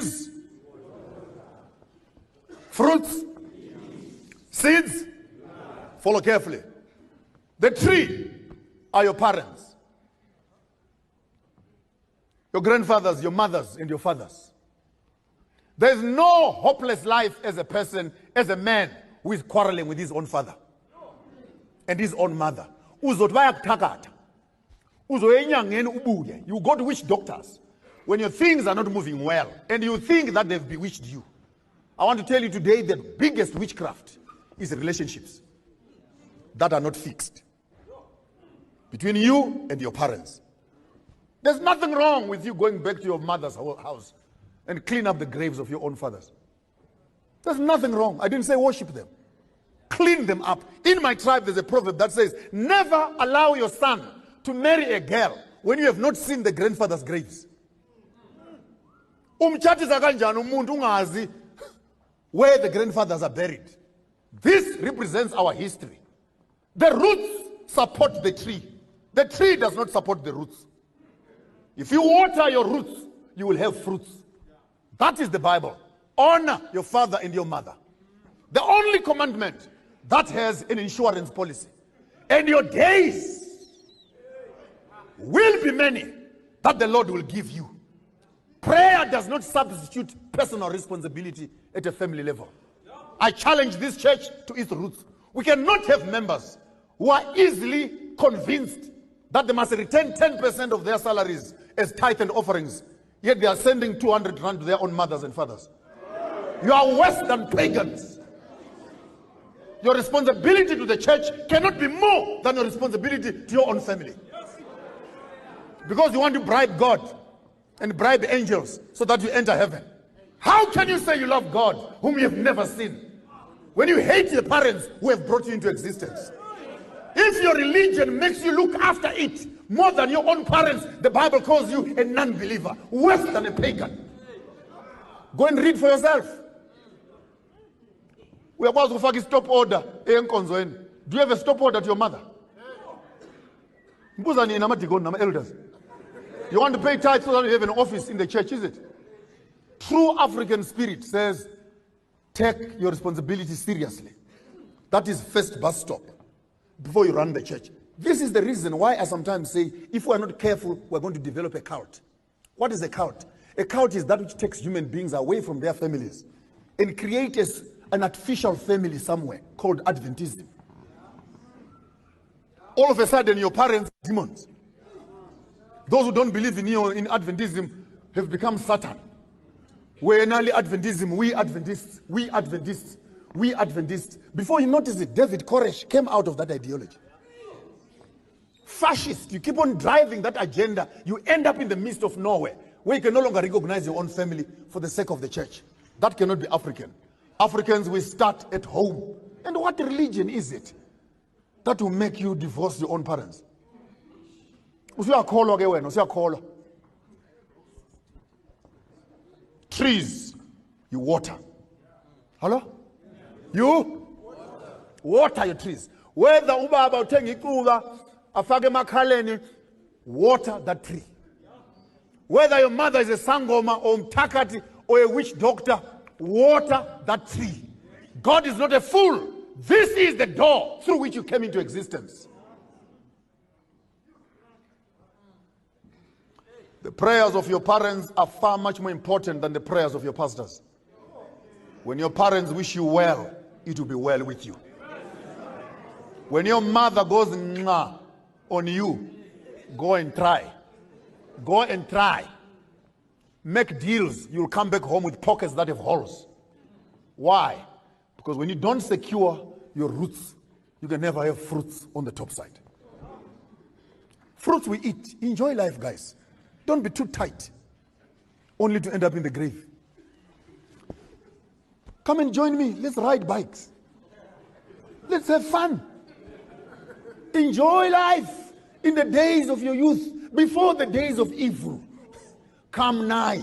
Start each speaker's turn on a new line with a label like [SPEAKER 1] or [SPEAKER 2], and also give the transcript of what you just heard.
[SPEAKER 1] trees, fruits, seeds. Follow carefully. The tree are your parents, your grandfathers, your mothers, and your fathers. There is no hopeless life as a person, as a man who is quarreling with his own father and his own mother. You go to witch doctors when your things are not moving well and you think that they've bewitched you. I want to tell you today that the biggest witchcraft is relationships that are not fixed between you and your parents. There's nothing wrong with you going back to your mother's house and clean up the graves of your own fathers. There's nothing wrong. I didn't say worship them. Clean them up. In my tribe, there's a proverb that says, never allow your son to marry a girl when you have not seen the grandfather's graves. Where the grandfathers are buried. This represents our history. The roots support the tree. The tree does not support the roots. If you water your roots, you will have fruits. That is the Bible. Honor your father and your mother. The only commandment that has an insurance policy. And your days will be many that the Lord will give you. Prayer does not substitute personal responsibility at a family level. I challenge this church to its roots. We cannot have members who are easily convinced that they must return 10% of their salaries as tithe and offerings, yet they are sending 200 rand to their own mothers and fathers. You are worse than pagans. Your responsibility to the church cannot be more than your responsibility to your own family. Because you want to bribe God and bribe the angels so that you enter heaven. How can you say you love God whom you have never seen when you hate the parents who have brought you into existence? If your religion makes you look after it more than your own parents, the Bible calls you a non-believer, worse than a pagan. Go and read for yourself. We are about to fucking stop order. Do you have a stop order to your mother? Elders. You want to pay tithes so that you have an office in the church, is it? True African spirit says, take your responsibility seriously. That is first bus stop before you run the church. This is the reason why I sometimes say, if we are not careful, we're going to develop a cult. What is a cult? A cult is that which takes human beings away from their families and creates an artificial family somewhere called Adventism. All of a sudden, your parents are demons. Those who don't believe in Adventism have become Satan. We're not Adventism, we Adventists, we Adventists, we Adventists. Before you notice it, David Koresh came out of that ideology. Fascist, you keep on driving that agenda, you end up in the midst of nowhere, where you can no longer recognize your own family for the sake of the church. That cannot be African. Africans will start at home. And what religion is it that will make you divorce your own parents? Trees, you water. Hello? You water your trees. Whether ubaba uthenga icuba afake emakhaleni, water that tree. Whether your mother is a sangoma or umtakati or a witch doctor, water that tree. God is not a fool. This is the door through which you came into existence. The prayers of your parents are far much more important than the prayers of your pastors. When your parents wish you well, it will be well with you. When your mother goes "Mwah" on you, go and try. Go and try. Make deals. You'll come back home with pockets that have holes. Why? Because when you don't secure your roots, you can never have fruits on the top side. Fruits we eat. Enjoy life, guys. Don't be too tight, only to end up in the grave. Come and join me. Let's ride bikes. Let's have fun. Enjoy life in the days of your youth, before the days of evil come nigh.